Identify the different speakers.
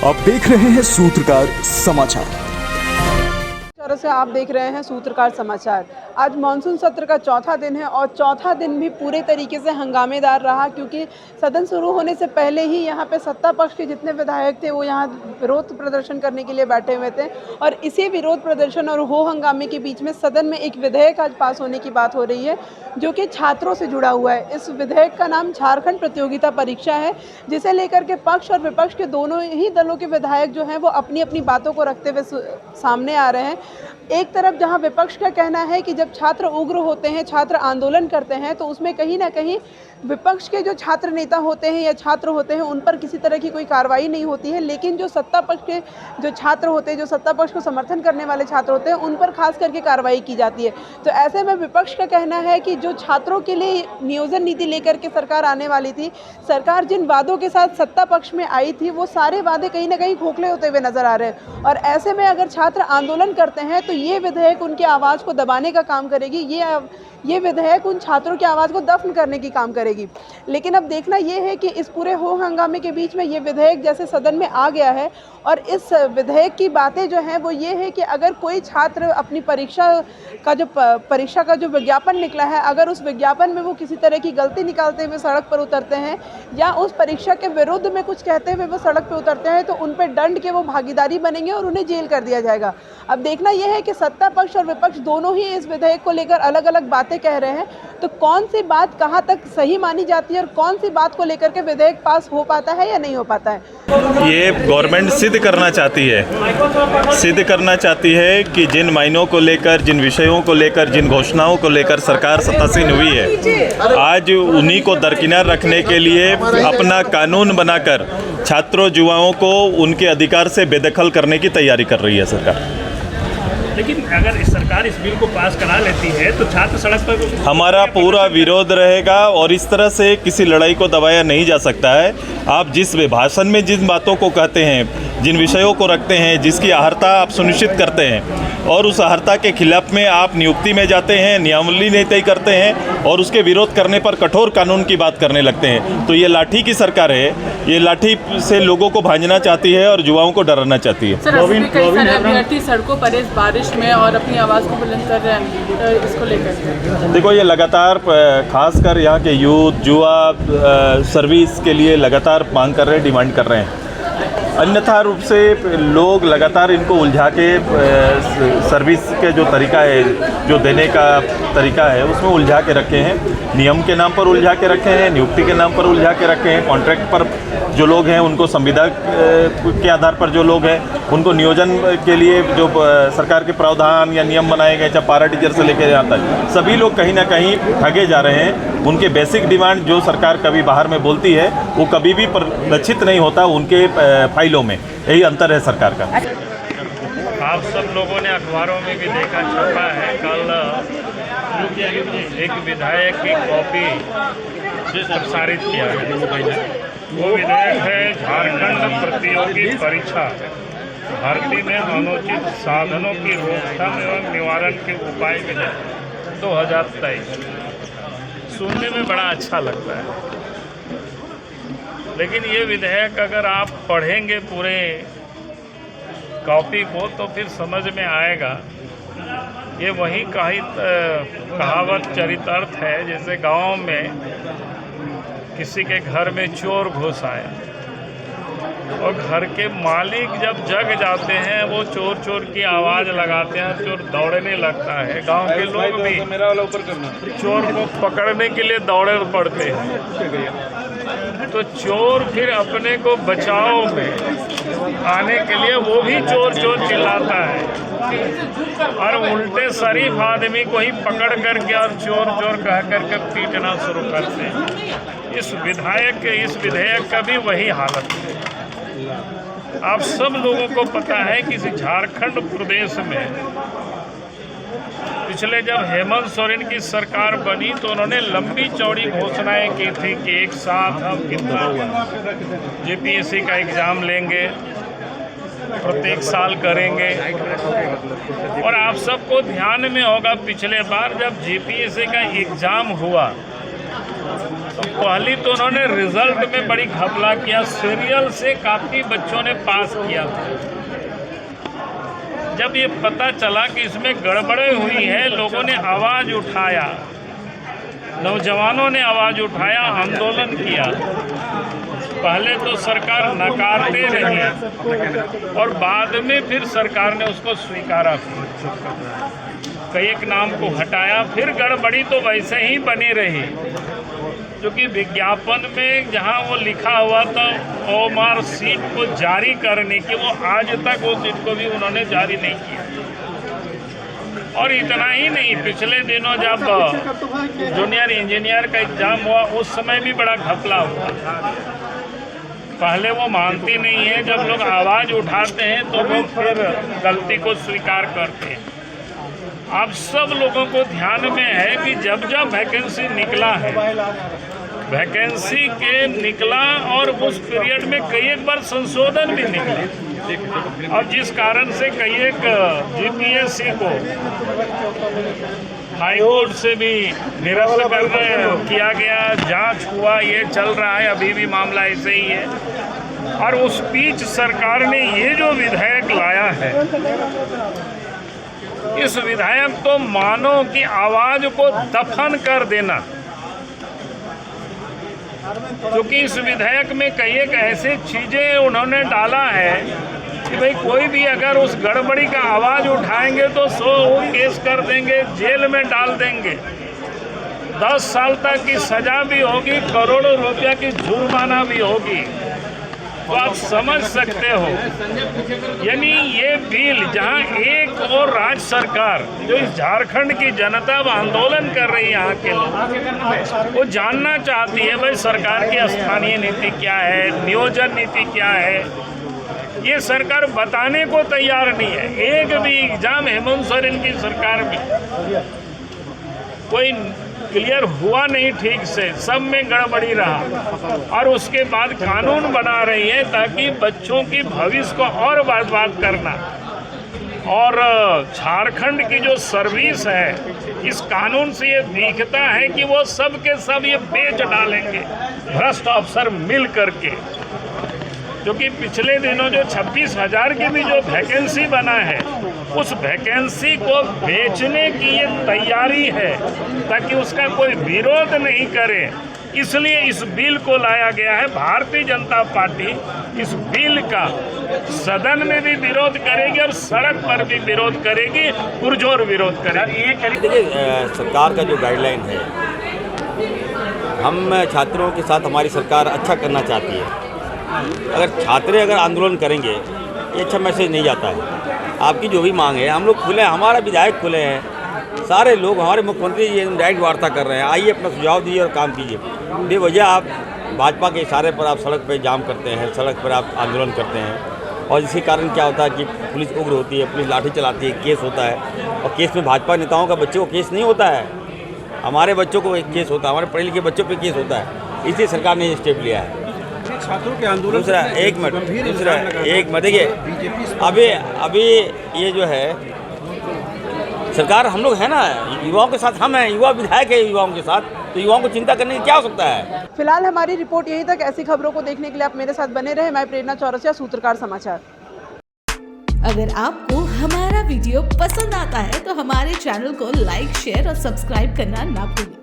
Speaker 1: आप देख रहे हैं सूत्रकार समाचार।
Speaker 2: से आप देख रहे हैं सूत्रकार समाचार। आज मानसून सत्र का चौथा दिन है और चौथा दिन भी पूरे तरीके से हंगामेदार रहा, क्योंकि सदन शुरू होने से पहले ही यहाँ पे सत्ता पक्ष के जितने विधायक थे वो यहाँ विरोध प्रदर्शन करने के लिए बैठे हुए थे। और इसी विरोध प्रदर्शन और हो हंगामे के बीच में सदन में एक विधेयक आज पास होने की बात हो रही है, जो कि छात्रों से जुड़ा हुआ है। इस विधेयक का नाम झारखंड प्रतियोगिता परीक्षा है, जिसे लेकर के पक्ष और विपक्ष के दोनों ही दलों के विधायक जो हैं वो अपनी अपनी बातों को रखते हुए सामने आ रहे हैं। एक तरफ जहां विपक्ष का कहना है कि जब छात्र उग्र होते हैं, छात्र आंदोलन करते हैं, तो उसमें कहीं ना कहीं विपक्ष के जो छात्र नेता होते हैं या छात्र होते हैं उन पर किसी तरह की कोई कार्रवाई नहीं होती है, लेकिन जो सत्ता पक्ष के जो छात्र होते हैं, जो सत्ता पक्ष को समर्थन करने वाले छात्र होते हैं, उन पर खास करके कार्रवाई की जाती है। तो ऐसे में विपक्ष का कहना है कि जो छात्रों के लिए नियोजन नीति लेकर के सरकार आने वाली थी, सरकार जिन वादों के साथ सत्ता पक्ष में आई थी, वो सारे वादे कहीं ना कहीं खोखले होते हुए नजर आ रहे हैं। और ऐसे में अगर छात्र आंदोलन करते हैं तो ये विधेयक उनकी आवाज़ को दबाने का काम करेगी, ये विधेयक उन छात्रों की आवाज़ को दफन करने की काम करेगी। लेकिन अब देखना ये है कि इस पूरे हो हंगामे के बीच में ये विधेयक जैसे सदन में आ गया है, और इस विधेयक की बातें जो हैं वो ये है कि अगर कोई छात्र अपनी परीक्षा का जो विज्ञापन निकला है, अगर उस विज्ञापन में वो किसी तरह की गलती निकालते हुए सड़क पर उतरते हैं या उस परीक्षा के विरुद्ध में कुछ कहते हुए वो सड़क पर उतरते हैं, तो उन पर दंड के वो भागीदारी बनेंगे और उन्हें जेल कर दिया जाएगा। अब देखना यह है कि सत्ता पक्ष और विपक्ष दोनों ही इस विधेयक को लेकर अलग अलग बातें कह रहे हैं, तो कौन सी बात कहां तक सही मानी जाती है और कौन सी बात को लेकर के विधेयक पास हो पाता है या नहीं हो पाता है।
Speaker 3: ये गवर्नमेंट सिद्ध करना चाहती है कि जिन मायनों को लेकर, जिन विषयों को लेकर, जिन घोषणाओं को लेकर सरकार सत्तासीन हुई है, आज उन्हीं को दरकिनार रखने के लिए अपना कानून बनाकर छात्रों युवाओं को उनके अधिकार से बेदखल करने की तैयारी कर रही है सरकार।
Speaker 4: लेकिन अगर सरकार इस बिल को पास करा लेती है तो छात्र सड़क पर
Speaker 3: हमारा पूरा विरोध रहेगा, और इस तरह से किसी लड़ाई को दबाया नहीं जा सकता है। आप जिस भाषण में जिन बातों को कहते हैं, जिन विषयों को रखते हैं, जिसकी अहर्ता आप सुनिश्चित करते हैं, और उस अहर्ता के खिलाफ में आप नियुक्ति में जाते हैं, नियमावली नहीं तय करते हैं और उसके विरोध करने पर कठोर कानून की बात करने लगते हैं, तो ये लाठी की सरकार है। ये लाठी से लोगों को भांजना चाहती है और युवाओं को डराना चाहती है।
Speaker 2: अभ्यर्थी सड़कों पर इस बारिश में और अपनी आवाज़ को बुलंद कर रहे हैं, इसको लेकर
Speaker 3: देखो, ये लगातार खासकर यहाँ के यूथ युवा सर्विस के लिए लगातार मांग कर रहे हैं, डिमांड कर रहे हैं। अन्यथा रूप से लोग लगातार इनको उलझा के सर्विस के जो तरीका है, जो देने का तरीका है, उसमें उलझा के रखे हैं। नियम के नाम पर उलझा के रखे हैं, नियुक्ति के नाम पर उलझा के रखे हैं। कॉन्ट्रैक्ट पर जो लोग हैं उनको संविदा के आधार पर जो लोग हैं उनको नियोजन के लिए जो सरकार के प्रावधान या नियम बनाए गए, चाहे पारा टीचर से लेकर यहाँ तक, सभी लोग कहीं ना कहीं ठगे जा रहे हैं। उनके बेसिक डिमांड जो सरकार कभी बाहर में बोलती है वो कभी भी परिलक्षित नहीं होता उनके फाइलों में। यही अंतर है सरकार का।
Speaker 4: आप सब लोगों ने अखबारों में भी देखा, छपा है, कल एक विधायक की कॉपी प्रसारित किया गया। वो विधेयक है झारखंड प्रतियोगी परीक्षा, भर्ती में अनुचित साधनों की रोकथाम एवं निवारण के उपाय विधेयक 2023। सुनने में बड़ा अच्छा लगता है, लेकिन ये विधेयक अगर आप पढ़ेंगे पूरे कॉपी को तो फिर समझ में आएगा। ये वही कहावत चरितार्थ है, जैसे गांव में किसी के घर में चोर घुस आए और घर के मालिक जब जग जाते हैं, वो चोर चोर की आवाज़ लगाते हैं, चोर दौड़ने लगता है। गांव के लोग भी चोर को पकड़ने के लिए दौड़े पड़ते हैं। तो चोर फिर अपने को बचाव में आने के लिए वो भी चोर चोर चिल्लाता है, और उल्टे शरीफ आदमी को ही पकड़ करके और चोर चोर कह करके पीटना शुरू करते हैं। इस विधेयक का भी वही हालत है। आप सब लोगों को पता है कि झारखंड प्रदेश में पिछले जब हेमंत सोरेन की सरकार बनी तो उन्होंने लंबी चौड़ी घोषणाएं की थी कि एक साथ हम कितना जेपीएससी का एग्ज़ाम लेंगे, प्रत्येक साल करेंगे। और आप सबको ध्यान में होगा, पिछले बार जब जेपीएससी का एग्ज़ाम हुआ तो पहली तो उन्होंने रिजल्ट में बड़ी घपला किया, सीरियल से काफ़ी बच्चों ने पास किया था। जब ये पता चला कि इसमें गड़बड़े हुई है, लोगों ने आवाज़ उठाया, नौजवानों ने आवाज़ उठाया, आंदोलन किया। पहले तो सरकार नकारते रही और बाद में फिर सरकार ने उसको स्वीकारा, कई एक नाम को हटाया। फिर गड़बड़ी तो वैसे ही बनी रही, क्योंकि विज्ञापन में जहां वो लिखा हुआ था ओमार सीट को जारी करने की, वो आज तक वो सीट को भी उन्होंने जारी नहीं किया। और इतना ही नहीं, पिछले दिनों जब जूनियर इंजीनियर का एग्ज़ाम हुआ उस समय भी बड़ा घपला हुआ। पहले वो मानती नहीं है, जब लोग आवाज़ उठाते हैं तो लोग फिर गलती को स्वीकार करते हैं। आप सब लोगों को ध्यान में है कि जब जब वैकेंसी निकला है, वैकेंसी के निकला और उस पीरियड में कई एक बार संशोधन भी निकले, और जिस कारण से कई एक जीपीएससी को हाई कोर्ट से भी निरस्त किया गया, जांच हुआ, ये चल रहा है, अभी भी मामला ऐसे ही है। और उस बीच सरकार ने ये जो विधेयक लाया है, इस विधेयक तो मानो की आवाज को दफन कर देना, क्योंकि इस विधेयक में कई एक ऐसे चीजें उन्होंने डाला है कि भाई कोई भी अगर उस गड़बड़ी का आवाज उठाएंगे तो 100 केस कर देंगे, जेल में डाल देंगे, 10 साल तक की सजा भी होगी, करोड़ों रुपया की जुर्माना भी होगी। तो आप समझ सकते हो, यानी ये बिल जहां एक और राज्य सरकार, जो इस झारखंड की जनता अब आंदोलन कर रही है, यहाँ के लोग वो जानना चाहती है भाई सरकार की स्थानीय नीति क्या है, नियोजन नीति क्या है, ये सरकार बताने को तैयार नहीं है। एक भी एग्जाम हेमंत सोरेन की सरकार में कोई क्लियर हुआ नहीं ठीक से, सब में गड़बड़ी रहा, और उसके बाद कानून बना रही है ताकि बच्चों की भविष्य को और बर्बाद करना। और झारखंड की जो सर्विस है, इस कानून से ये दिखता है कि वो सब के सब ये बेच डालेंगे, भ्रष्ट अफसर मिल करके। क्योंकि पिछले दिनों जो 26,000 की भी जो वैकेंसी बना है, उस वैकेंसी को बेचने की ये तैयारी है ताकि उसका कोई विरोध नहीं करे। इसलिए इस बिल को लाया गया है। भारतीय जनता पार्टी इस बिल का सदन में भी विरोध करेगी और सड़क पर भी विरोध करेगी, पुरजोर विरोध करेगी।
Speaker 5: देखिए, सरकार का जो गाइडलाइन है, हम छात्रों के साथ हमारी सरकार अच्छा करना चाहती है। अगर आंदोलन करेंगे, ये अच्छा मैसेज नहीं जाता है। आपकी जो भी मांग है, हम लोग खुले हैं, हमारा विधायक खुले हैं, सारे लोग, हमारे मुख्यमंत्री ये डायरेक्ट वार्ता कर रहे हैं, आइए अपना सुझाव दीजिए और काम कीजिए। बेवजह आप भाजपा के इशारे पर आप सड़क पर जाम करते हैं, सड़क पर आप आंदोलन करते हैं, और इसी कारण क्या होता है कि पुलिस उग्र होती है, पुलिस लाठी चलाती है, केस होता है। और केस में भाजपा नेताओं का बच्चों को केस नहीं होता है, हमारे बच्चों को एक केस होता है, हमारे पढ़े लिखे बच्चों पर केस होता है। इसलिए सरकार ने ये स्टेप लिया है।
Speaker 6: छात्रों के आंदोलन,
Speaker 5: दूसरा एक मिनट देखिए, अभी ये जो है सरकार, हम लोग है ना, युवाओं के साथ हम हैं, युवा विधायक है युवाओं के साथ, तो युवाओं को चिंता करने की क्या हो सकता है।
Speaker 2: फिलहाल हमारी रिपोर्ट यहीं तक। ऐसी खबरों को देखने के लिए आप मेरे साथ बने रहे। मैं प्रेरणा चौरसिया, सूत्रकार समाचार।
Speaker 7: अगर आपको हमारा वीडियो पसंद आता है तो हमारे चैनल को लाइक, शेयर और सब्सक्राइब करना ना भूलें।